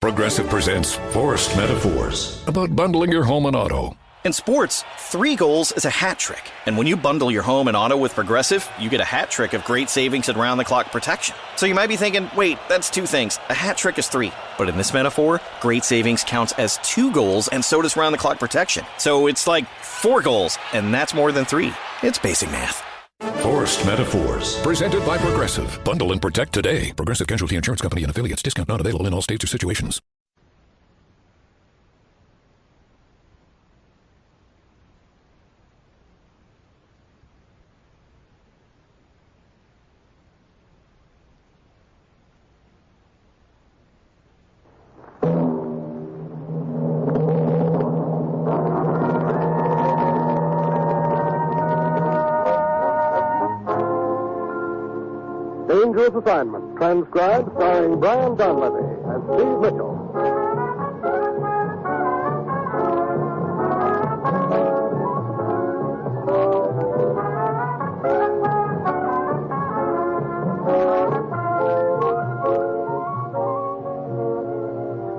Progressive presents Forced Metaphors about bundling your home and auto. In sports, 3 goals is a hat trick. And when you bundle your home and auto with Progressive, you get a hat trick of great savings and round-the-clock protection. So you might be thinking, wait, that's 2 things. A hat trick is 3. But in this metaphor, great savings counts as 2 goals, and so does round-the-clock protection. So it's like 4 goals, and that's more than 3. It's basic math. Forced Metaphors, presented by Progressive. Bundle and protect today. Progressive Casualty Insurance Company and affiliates. Discount not available in all states or situations. Dangerous Assignment, transcribed, starring Brian Donlevy as Steve Mitchell.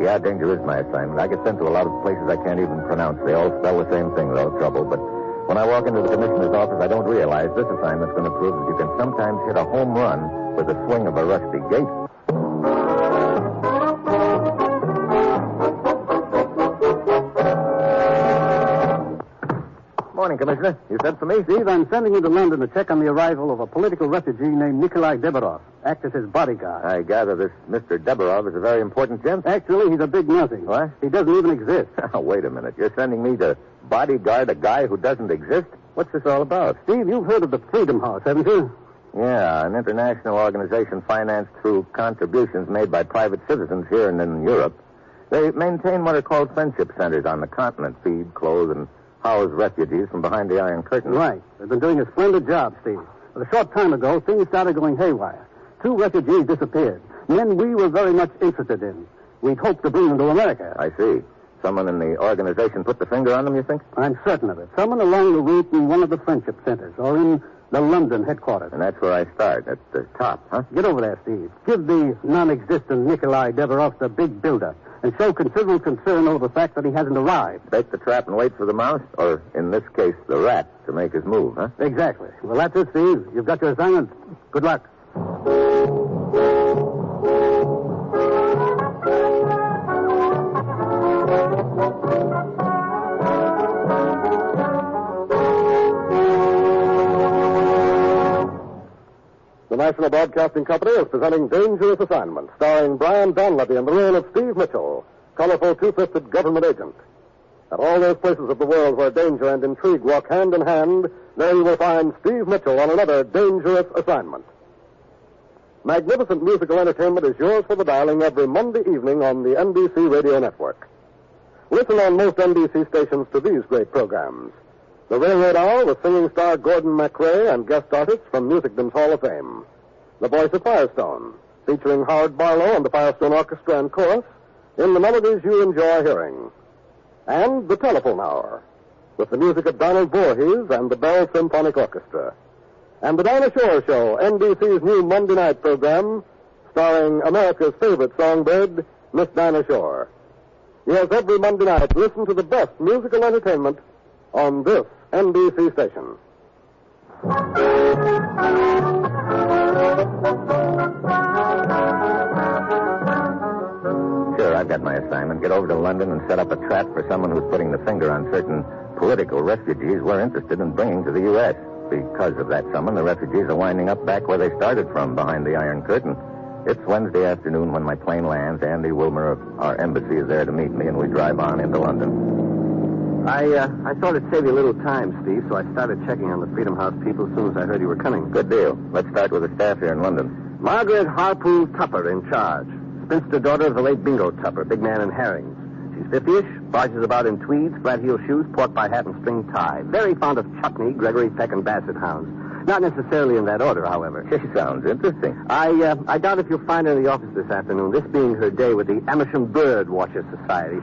Yeah, danger is my assignment. I get sent to a lot of places I can't even pronounce. They all spell the same thing, though, trouble. But when I walk into the commissioner's office, I don't realize this assignment's going to prove that you can sometimes hit a home run with the swing of a rusty gate. Morning, Commissioner. You sent for me? Steve, I'm sending you to London to check on the arrival of a political refugee named Nikolai Deborov. Act as his bodyguard. I gather this Mr. Deborov is a very important gent. Actually, he's a big nothing. What? He doesn't even exist. Oh, wait a minute. You're sending me to bodyguard a guy who doesn't exist? What's this all about? Steve, you've heard of the Freedom House, haven't you? Yeah, an international organization financed through contributions made by private citizens here and in Europe. They maintain what are called friendship centers on the continent, feed, clothe, and house refugees from behind the Iron Curtain. Right. They've been doing a splendid job, Steve. But a short time ago, things started going haywire. 2 refugees disappeared. Men we were very much interested in. We'd hoped to bring them to America. I see. Someone in the organization put the finger on them, you think? I'm certain of it. Someone along the route in one of the friendship centers, or in the London headquarters. And that's where I start, at the top, huh? Get over there, Steve. Give the non-existent Nikolai Deborov the big build-up, and show considerable concern over the fact that he hasn't arrived. Bait the trap and wait for the mouse? Or, in this case, the rat to make his move, huh? Exactly. Well, that's it, Steve. You've got your assignment. Good luck. The National Broadcasting Company is presenting Dangerous Assignment, starring Brian Donlevy in the role of Steve Mitchell, colorful two-fisted government agent. At all those places of the world where danger and intrigue walk hand in hand, there you will find Steve Mitchell on another Dangerous Assignment. Magnificent musical entertainment is yours for the dialing every Monday evening on the NBC Radio Network. Listen on most NBC stations to these great programs. The Railroad Hour with singing star Gordon MacRae and guest artists from Musicdom's Hall of Fame. The Voice of Firestone, featuring Howard Barlow and the Firestone Orchestra and Chorus in the melodies you enjoy hearing. And the Telephone Hour, with the music of Donald Voorhees and the Bell Symphonic Orchestra. And the Dinah Shore Show, NBC's new Monday night program, starring America's favorite songbird, Miss Dinah Shore. Yes, every Monday night, listen to the best musical entertainment on this NBC station. Sure, I've got my assignment. Get over to London and set up a trap for someone who's putting the finger on certain political refugees we're interested in bringing to the U.S. Because of that someone, the refugees are winding up back where they started from, behind the Iron Curtain. It's Wednesday afternoon when my plane lands. Andy Wilmer of our embassy is there to meet me, and we drive on into London. I thought it'd save you a little time, Steve, so I started checking on the Freedom House people as soon as I heard you were coming. Good deal. Let's start with the staff here in London. Margaret Harpool Tupper in charge. Spinster daughter of the late Bingo Tupper, big man in herrings. She's 50-ish, barges about in tweeds, flat-heel shoes, pork pie hat, and string tie. Very fond of chutney, Gregory Peck, and Basset hounds. Not necessarily in that order, however. She sounds interesting. I doubt if you'll find her in the office this afternoon, this being her day with the Amersham Bird Watcher Society.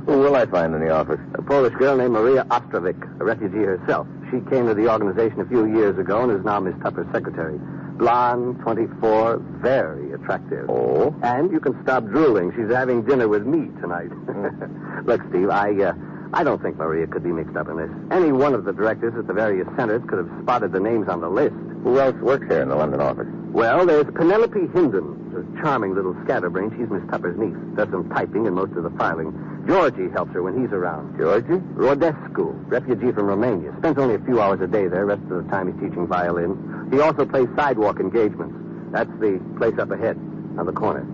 Who will I find in the office? A Polish girl named Maria Ostrovic, a refugee herself. She came to the organization a few years ago and is now Miss Tupper's secretary. Blonde, 24, very attractive. Oh? And you can stop drooling. She's having dinner with me tonight. Look, Steve, I don't think Maria could be mixed up in this. Any one of the directors at the various centers could have spotted the names on the list. Who else works here in the London office? Well, there's Penelope Hinden, a charming little scatterbrain. She's Miss Tupper's niece. Does some typing and most of the filing. Georgie helps her when he's around. Georgie? Rodescu, refugee from Romania. Spends only a few hours a day there. Rest of the time he's teaching violin. He also plays sidewalk engagements. That's the place up ahead, on the corner.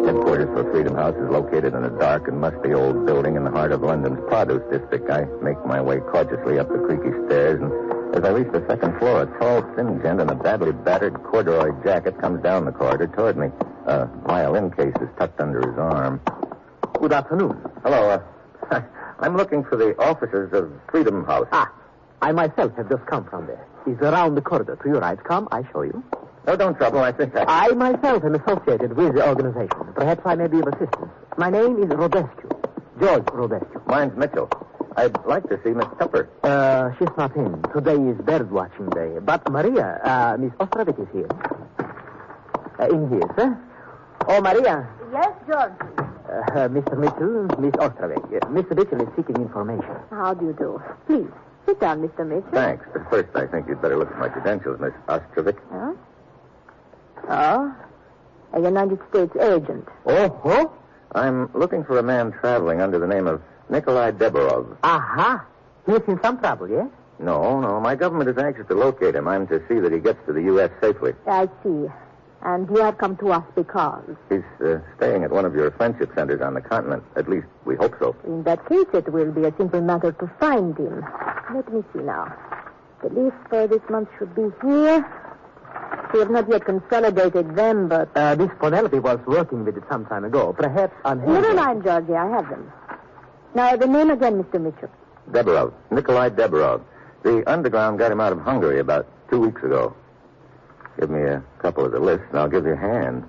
Headquarters for Freedom House is located in a dark and musty old building in the heart of London's produce district. I make my way cautiously up the creaky stairs, and as I reach the second floor, a tall, thin gent in a badly battered corduroy jacket comes down the corridor toward me. A violin case is tucked under his arm. Good afternoon. Hello, I'm looking for the officers of Freedom House. I myself have just come from there. It's around the corridor to your right. Come, I show you. No, don't trouble. I think I myself am associated with the organization. Perhaps I may be of assistance. My name is Rodescu. George Rodescu. Mine's Mitchell. I'd like to see Miss Tupper. She's not in. Today is bird watching day. But Maria, Miss Ostrovich is here. In here, sir. Oh, Maria. Yes, George. Mr. Mitchell, Miss Ostrovich. Mr. Mitchell is seeking information. How do you do? Please, sit down, Mr. Mitchell. Thanks. But first, I think you'd better look at my credentials, Miss Ostrovich. Huh? Oh, a United States agent. Oh? I'm looking for a man traveling under the name of Nikolai Deborov. Aha. He's in some trouble, yes? No. My government is anxious to locate him. I'm to see that he gets to the U.S. safely. I see. And you have come to us because? He's staying at one of your friendship centers on the continent. At least, we hope so. In that case, it will be a simple matter to find him. Let me see now. The list for this month should be here. We have not yet consolidated them, but... Miss Penelope was working with it some time ago. Perhaps on her... Never mind, Georgie. I have them. Now, the name again, Mr. Mitchell. Deborov. Nikolai Deborov. The underground got him out of Hungary about 2 weeks ago. Give me a couple of the lists, and I'll give you a hand.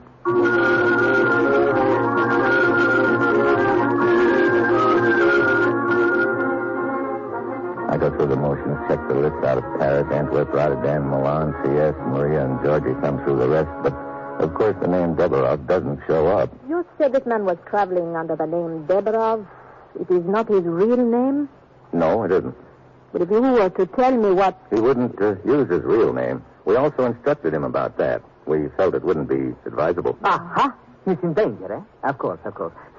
I go through the motions, check the list out of Paris, Antwerp, Rotterdam, Milan, CS, Maria, and Georgie come through the rest, but of course the name Deborov doesn't show up. You said this man was traveling under the name Deborov. It is not his real name? No, it isn't. But if you were to tell me what... He wouldn't use his real name. We also instructed him about that. We felt it wouldn't be advisable. Aha! He's in danger, eh? Of course.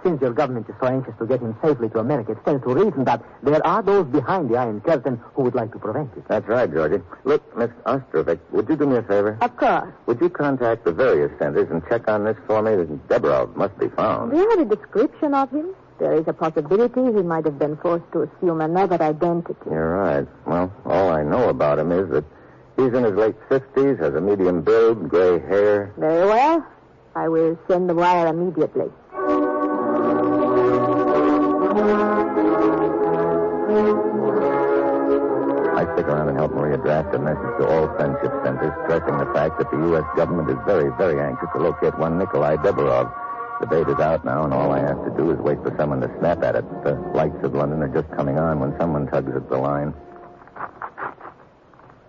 Since your government is so anxious to get him safely to America, it stands to reason that there are those behind the Iron Curtain who would like to prevent it. That's right, Georgie. Look, Miss Ostrovich, would you do me a favor? Of course. Would you contact the various centers and check on this for me? Deborov must be found. Do you have a description of him? There is a possibility he might have been forced to assume another identity. You're right. Well, all I know about him is that he's in his late 50s, has a medium build, gray hair. Very well. I will send the wire immediately. I stick around and help Maria draft a message to all friendship centers, stressing the fact that the U.S. government is very, very anxious to locate one Nikolai Deborov. The bait is out now, and all I have to do is wait for someone to snap at it. The lights of London are just coming on when someone tugs at the line.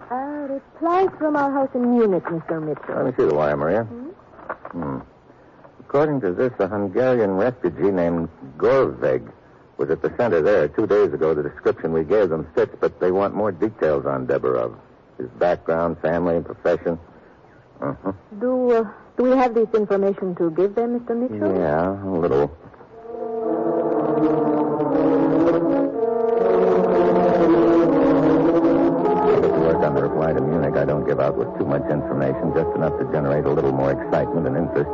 Reply from our house in Munich, Mr. Mitchell. Let me see the wire, Maria. According to this, a Hungarian refugee named Gorveg was at the center there 2 days ago. The description we gave them fits, but they want more details on Deborov. His background, family, and profession. Do we have this information to give them, Mr. Mitchell? Yeah, a little. On the reply to Munich, I don't give out with too much information, just enough to generate a little more excitement and interest.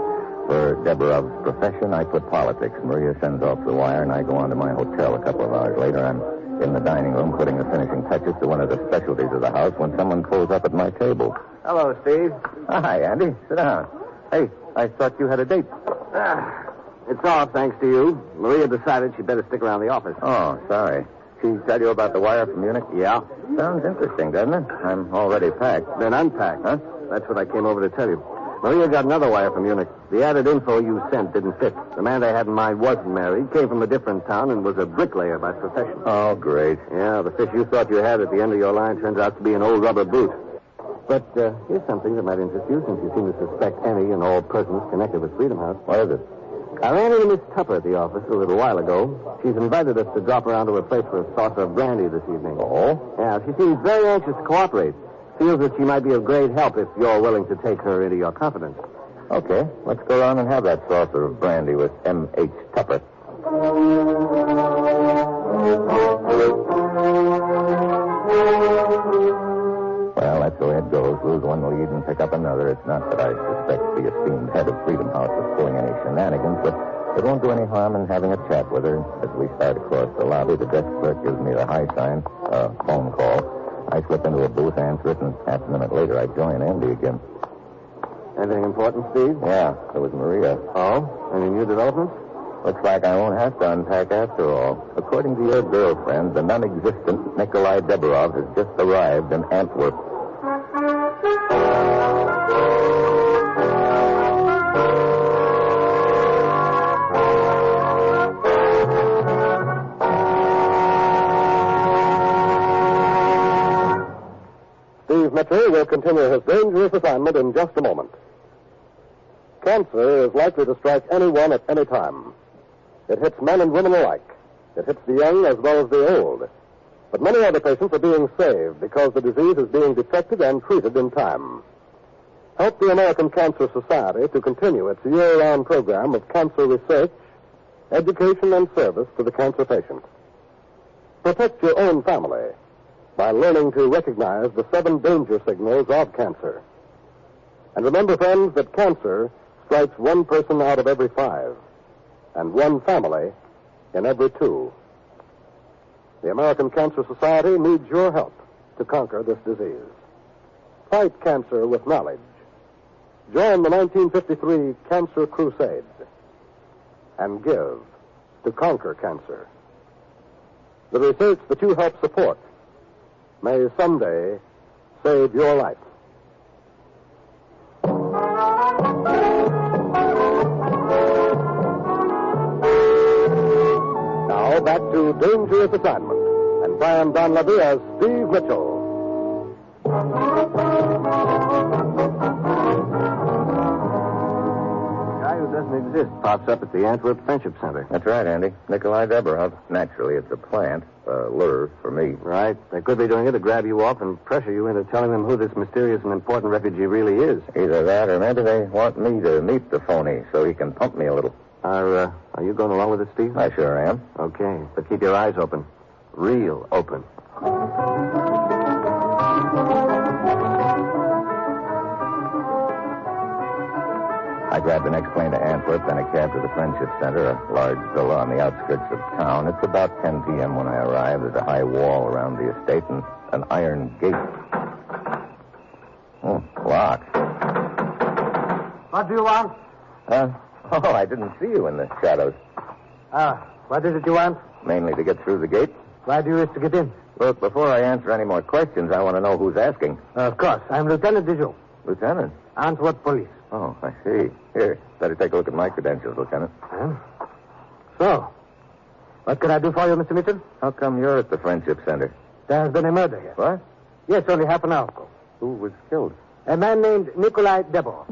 For Deborov's profession, I put politics. Maria sends off the wire, and I go on to my hotel. A couple of hours later, I'm in the dining room putting the finishing touches to one of the specialties of the house when someone pulls up at my table. Hello, Steve. Hi, Andy. Sit down. Hey, I thought you had a date. It's off, thanks to you. Maria decided she'd better stick around the office. Oh, sorry. She tell you about the wire from Munich? Yeah. Sounds interesting, doesn't it? I'm already packed. Then unpacked. Huh? That's what I came over to tell you. Maria got another wire from Munich. The added info you sent didn't fit. The man they had in mind wasn't married, came from a different town, and was a bricklayer by profession. Oh, great. Yeah, the fish you thought you had at the end of your line turns out to be an old rubber boot. But here's something that might interest you, since you seem to suspect any and all persons connected with Freedom House. What is it? I ran into Miss Tupper at the office a little while ago. She's invited us to drop around to her place for a saucer of brandy this evening. Oh? Yeah, she seems very anxious to cooperate. Feels that she might be of great help if you're willing to take her into your confidence. Okay, let's go around and have that saucer of brandy with M.H. Tupper. Well, that's the way it goes. Lose one lead and pick up another. It's not that I suspect the esteemed head of Freedom House of pulling any shenanigans, but it won't do any harm in having a chat with her. As we start across the lobby, the desk clerk gives me the high sign, phone call. I slip into a booth, answer it, and half a minute later I join Andy again. Anything important, Steve? Yeah, it was Maria. Oh? Any new developments? Looks like I won't have to unpack after all. According to your girlfriend, the non-existent Nikolai Deborov has just arrived in Antwerp. Steve Mitchell will continue his dangerous assignment in just a moment. Cancer is likely to strike anyone at any time. It hits men and women alike. It hits the young as well as the old. But many other patients are being saved because the disease is being detected and treated in time. Help the American Cancer Society to continue its year-round program of cancer research, education, and service to the cancer patient. Protect your own family by learning to recognize the 7 danger signals of cancer. And remember, friends, that cancer strikes one person out of every 5, and one family in every 2. The American Cancer Society needs your help to conquer this disease. Fight cancer with knowledge. Join the 1953 Cancer Crusade and give to conquer cancer. The research that you help support may someday save your life. Now back to Dangerous Assignment and Brian Donlevy as Steve Mitchell. Doesn't exist pops up at the Antwerp Friendship Center. That's right, Andy. Nikolai Deborov. Naturally, it's a plant. Lure for me. Right. They could be doing it to grab you off and pressure you into telling them who this mysterious and important refugee really is. Either that or maybe they want me to meet the phony so he can pump me a little. Are you going along with it, Steve? I sure am. Okay. But keep your eyes open. Real open. I grabbed the next plane to Antwerp, then a cab to the Friendship Center, a large villa on the outskirts of town. It's about 10 p.m. when I arrive. There's a high wall around the estate and an iron gate. Oh, locked. What do you want? I didn't see you in the shadows. What is it you want? Mainly to get through the gate. Why do you wish to get in? Look, before I answer any more questions, I want to know who's asking. Of course. I'm Lieutenant de Jun, Lieutenant? Antwerp Police. Oh, I see. Here, better take a look at my credentials, Lieutenant. So, what can I do for you, Mr. Mitchell? How come you're at the Friendship Center? There has been a murder here. What? Yes, only half an hour ago. Who was killed? A man named Nikolai Deborov.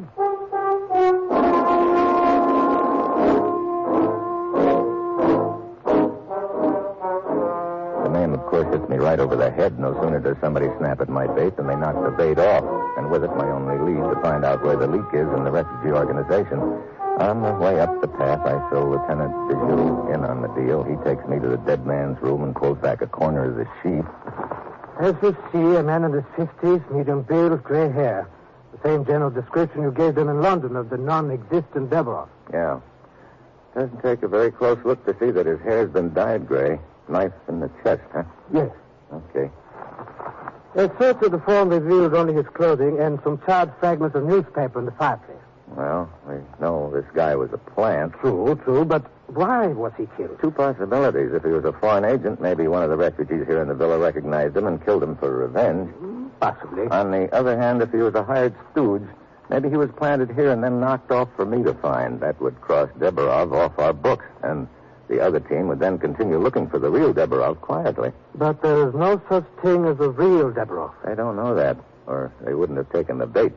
The name, of course, hits me right over the head. No sooner does somebody snap at my bait than they knock the bait off. And with it, my only lead to find out where the leak is in the refugee organization. On the way up the path, I fill Lieutenant de Jun in on the deal. He takes me to the dead man's room and pulls back a corner of the sheet. As you see, a man in his 50s, medium build, gray hair. The same general description you gave them in London of the non-existent Deborov. Yeah. Doesn't take a very close look to see that his hair's been dyed gray. Knife in the chest, huh? Yes. Okay. A search of the form revealed only his clothing and some charred fragments of newspaper in the fireplace. Well, we know this guy was a plant. True, but why was he killed? 2 possibilities. If he was a foreign agent, maybe one of the refugees here in the villa recognized him and killed him for revenge. Possibly. On the other hand, if he was a hired stooge, Maybe he was planted here and then knocked off for me to find. That would cross Deborov off our books, and the other team would then continue looking for the real Deborov quietly. But there is no such thing as a real Deborov. They don't know that, or they wouldn't have taken the bait.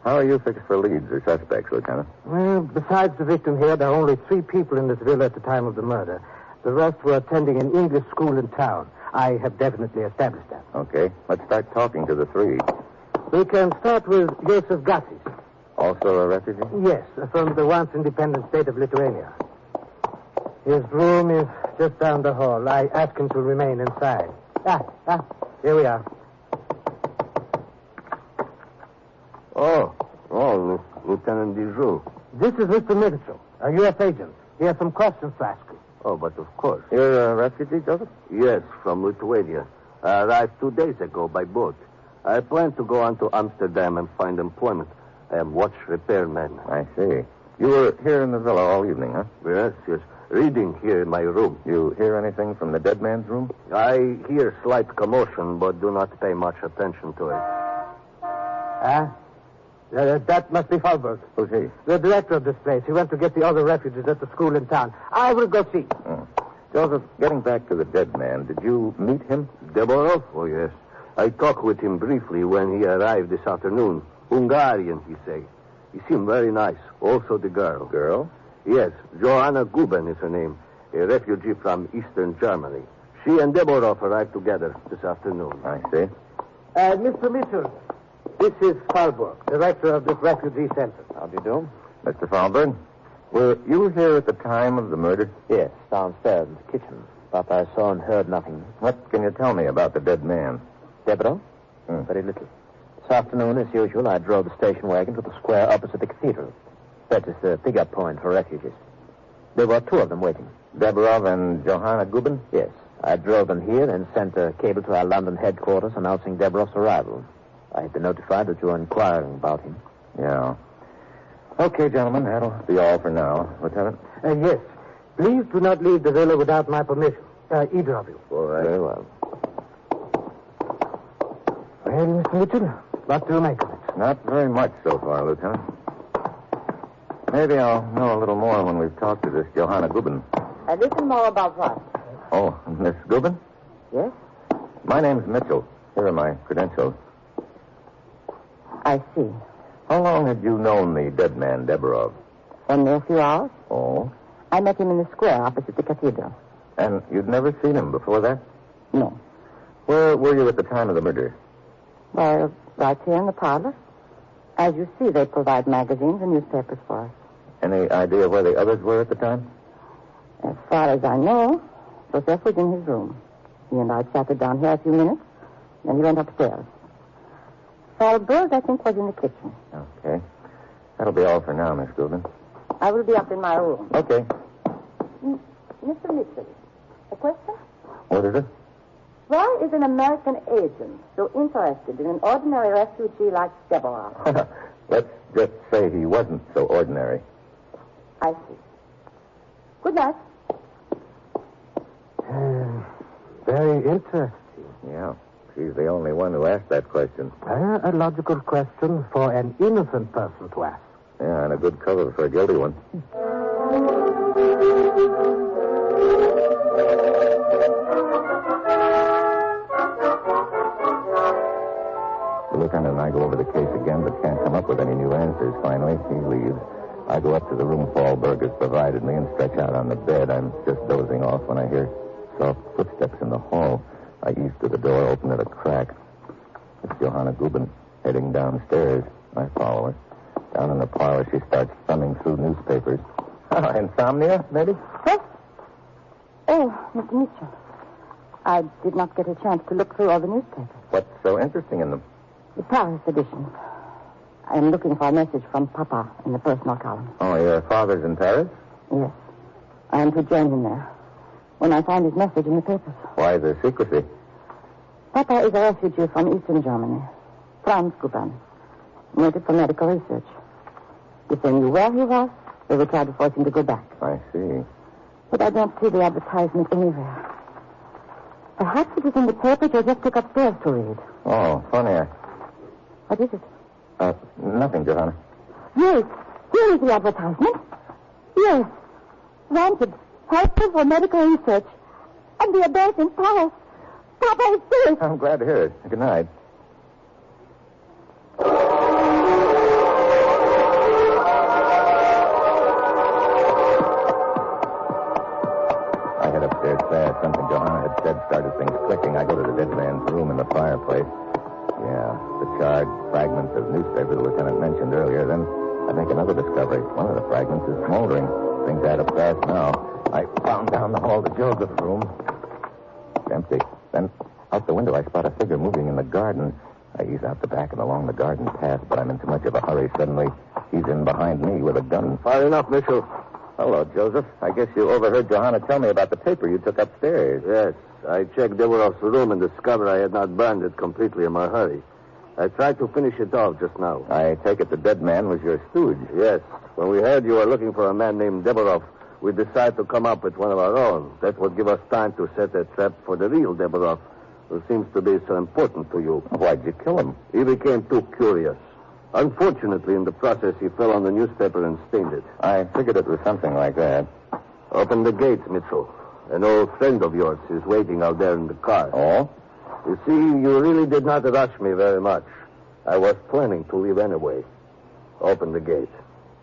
How are you fixed for leads or suspects, Lieutenant? Well, besides the victim here, there are only 3 people in this villa at the time of the murder. The rest were attending an English school in town. I have definitely established that. Okay, let's start talking to the 3. We can start with Joseph Gatsis. Also a refugee? Yes, from the once independent state of Lithuania. His room is just down the hall. I asked him to remain inside. Here we are. Oh, Lieutenant Dijou. This is Mr. Mitchell, a U.S. agent. He has some questions to ask you. Oh, but of course. You're a refugee, Joseph? Yes, from Lithuania. I arrived 2 days ago by boat. I plan to go on to Amsterdam and find employment. I am watch repairman. I see. You were here in the villa all evening, huh? Yes. Reading here in my room. You hear anything from the dead man's room? I hear slight commotion, but do not pay much attention to it. That must be Falberg. Who's he? The director of this place. He went to get the other refugees at the school in town. I will go see. Joseph, getting back to the dead man, did you meet him? Deborov? Oh, yes. I talked with him briefly when he arrived this afternoon. Hungarian, he say. He seemed very nice. Also the girl. Girl? Yes, Johanna Guben is her name. A refugee from Eastern Germany. She and Deborov arrived together this afternoon. I see. Mr. Mitchell, this is Falberg, director of this refugee center. How do you do? Mr. Falberg, were you here at the time of the murder? Yes, downstairs in the kitchen. But I saw and heard nothing. What can you tell me about the dead man? Deborov? Very little. This afternoon, as usual, I drove the station wagon to the square opposite the cathedral. That is the pickup point for refugees. There were 2 of them waiting. Deborov and Johanna Guben? Yes. I drove them here and sent a cable to our London headquarters announcing Deborov's arrival. I had been notified that you were inquiring about him. Yeah. Okay, gentlemen, that'll be all for now. Lieutenant? Yes. Please do not leave the villa without my permission. Either of you. All right. Very well. Well, Mr. Mitchell, what do you make of it? Not very much so far, Lieutenant. Maybe I'll know a little more when we've talked to this Johanna Guben. A little more about what? Oh, Miss Guben? Yes? My name's Mitchell. Here are my credentials. I see. How long had you known the dead man, Deborov? Only a few hours. Oh? I met him in the square opposite the cathedral. And you'd never seen him before that? No. Where were you at the time of the murder? Well, right here in the parlor. As you see, they provide magazines and newspapers for us. Any idea where the others were at the time? As far as I know, Joseph was in his room. He and I chatted down here a few minutes, then he went upstairs. Falberg, I think, was in the kitchen. Okay. That'll be all for now, Miss Guben. I will be up in my room. Okay. Mr. Mitchell, a question? What is it? Why is an American agent so interested in an ordinary refugee like Deborah? Let's just say he wasn't so ordinary. I see. Good night. Very interesting. Yeah. She's the only one who asked that question. A logical question for an innocent person to ask. Yeah, and a good cover for a guilty one. The lieutenant and I go over the case again, but can't come up with any new answers. Finally, he leaves. I go up to the room Falberg has provided me and stretch out on the bed. I'm just dozing off when I hear soft footsteps in the hall. I ease to the door, open it a crack. It's Johanna Guben heading downstairs. I follow her. Down in the parlor, she starts thumbing through newspapers. Insomnia, maybe? What? Oh, Mr. Mitchell. I did not get a chance to look through all the newspapers. What's so interesting in them? The Paris edition. I am looking for a message from Papa in the personal column. Oh, your father's in Paris? Yes. I am to join him there when I find his message in the papers. Why the secrecy? Papa is a refugee from Eastern Germany. Franz Guben. Noted for medical research. If they knew where he was, they would try to force him to go back. I see. But I don't see the advertisement anywhere. Perhaps it is in the paper Joseph took upstairs to read. Oh, funny. What is it? Nothing, Johanna. Yes. Here is the advertisement. Yes. Wanted. Helpful for medical research. And the address in Paris. Papa is sick. I'm glad to hear it. Good night. I head upstairs fast. Something Johanna had said started things clicking. I go to the dead man's room in the fireplace. Yeah, the charred fragments of newspaper the lieutenant mentioned earlier. Then I make another discovery. One of the fragments is smoldering. Things add up fast now. I found down the hall to Joseph's room. It's empty. Then out the window I spot a figure moving in the garden. I ease out the back and along the garden path, but I'm in too much of a hurry. Suddenly, he's in behind me with a gun. Fire enough, Mitchell. Hello, Joseph. I guess you overheard Johanna tell me about the paper you took upstairs. Yes, I checked Deverov's room and discovered I had not burned it completely in my hurry. I tried to finish it off just now. I take it the dead man was your stooge. Yes. When we heard you were looking for a man named Deverov, we decided to come up with one of our own. That would give us time to set a trap for the real Deverov, who seems to be so important to you. Why'd you kill him? He became too curious. Unfortunately, in the process, he fell on the newspaper and stained it. I figured it was something like that. Open the gates, Mitchell. An old friend of yours is waiting out there in the car. Oh? You see, you really did not rush me very much. I was planning to leave anyway. Open the gate.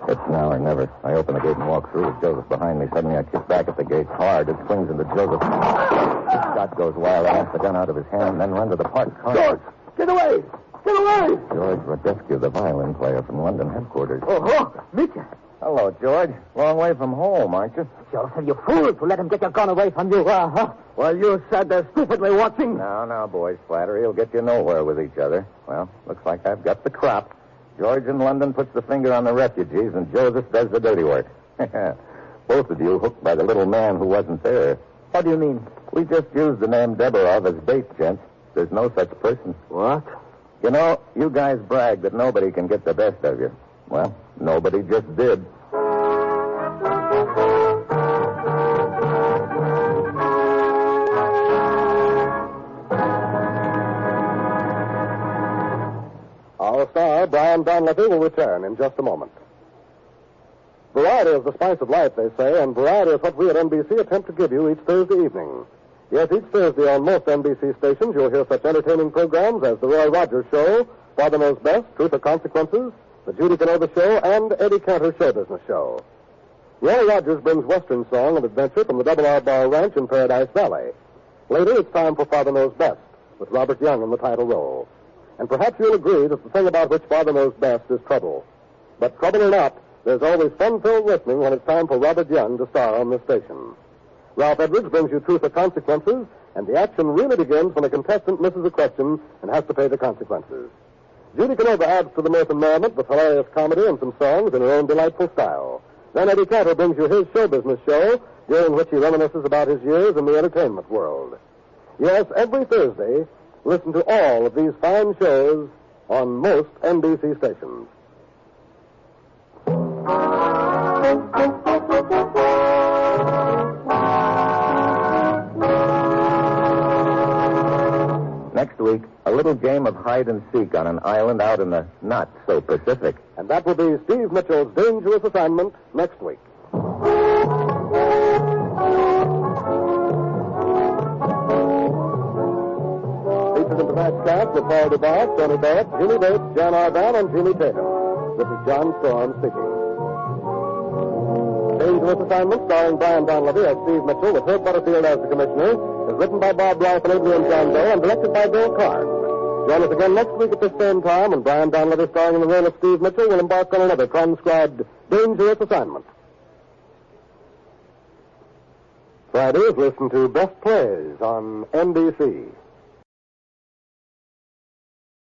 It's now or never. I open the gate and walk through with Joseph behind me. Suddenly I kick back at the gate hard. It swings into Joseph. The shot goes wild. I yank the gun out of his hand and then run to the parked car. George, get away! Get away! George Radescu, the violin player from London headquarters. Oh, Mitchell. Hello, George. Long way from home, aren't you? Joseph, you fool to let him get your gun away from you. While you sat there stupidly watching. Now, boys. Flattery will get you nowhere with each other. Well, looks like I've got the crop. George in London puts the finger on the refugees, and Joseph does the dirty work. Both of you hooked by the little man who wasn't there. What do you mean? We just used the name Deborov as bait, gents. There's no such person. What? You know, you guys brag that nobody can get the best of you. Well, nobody just did. Our star, Brian Donlevy, will return in just a moment. Variety is the spice of life, they say, and variety is what we at NBC attempt to give you each Thursday evening. Yes, each Thursday on most NBC stations, you'll hear such entertaining programs as The Roy Rogers Show, Father Knows Best, Truth or Consequences, The Judy Canova Show, and Eddie Cantor's Show Business Show. Roy Rogers brings Western song and adventure from the Double R Bar Ranch in Paradise Valley. Later, it's time for Father Knows Best, with Robert Young in the title role. And perhaps you'll agree that the thing about which Father knows best is trouble. But trouble or not, there's always fun-filled listening when it's time for Robert Young to star on this station. Ralph Edwards brings you Truth or Consequences, and the action really begins when a contestant misses a question and has to pay the consequences. Judy Canova adds to the mirth and merriment with hilarious comedy and some songs in her own delightful style. Then Eddie Cantor brings you his show business show, during which he reminisces about his years in the entertainment world. Yes, every Thursday, listen to all of these fine shows on most NBC stations. Next week, a little game of hide and seek on an island out in the not-so-Pacific. And that will be Steve Mitchell's dangerous assignment next week. Featured in tonight's cast were Paul DeBarge, Tony Barrett, Jimmy Bates, Jan Arvan, and Jimmy Tatum. This is John Storm speaking. Dangerous Assignment, starring Brian Donlevy as Steve Mitchell, with Herb Butterfield as the commissioner, is written by Bob Blythe and Adrian John Day and directed by Bill Clark. Join us again next week at this same time when Brian Donlevy, starring in the role of Steve Mitchell, will embark on another transcribed Dangerous Assignment. Fridays, listen to Best Plays on NBC.